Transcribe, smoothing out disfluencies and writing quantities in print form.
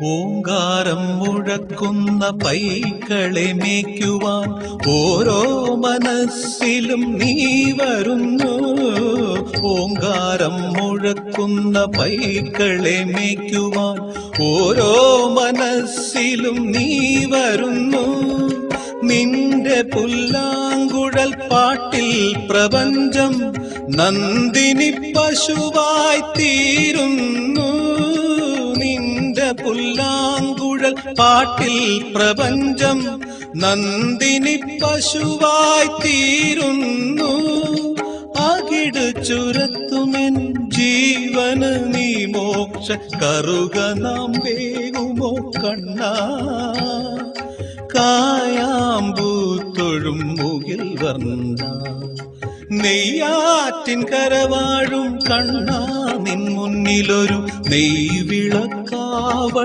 ഓങ്കാരം മുഴക്കുന്ന പൈക്കളെ മേയ്ക്കുവാൻ ഓരോ മനസ്സിലും നീ വരുന്നു. ഓങ്കാരം മുഴക്കുന്ന പൈക്കളെ മേയ്ക്കുവാൻ ഓരോ മനസ്സിലും നീ വരുന്നു. നിന്റെ പുല്ലാങ്കുഴൽ പാട്ടിൽ പ്രപഞ്ചം നന്ദിനി പശുവായി തീരുന്നു. നിന്റെ പുല്ലാങ്കുഴൽ പാട്ടിൽ പ്രപഞ്ചം നന്ദിനി പശുവായി തീരുന്നു. അകിട് ചുരത്തുമെൻ ജീവന് നീ മോക്ഷ കറുക നാം വേകുമോ കണ്ണാ. കായാമ്പൂത്തൊഴും മുകിൽ വർണ്ണ നെയ്യാറ്റിൻ കരവാഴും കണ്ണാ. നിൻ മുന്നിലൊരു നെയ്വിളക്കാവട്ടെ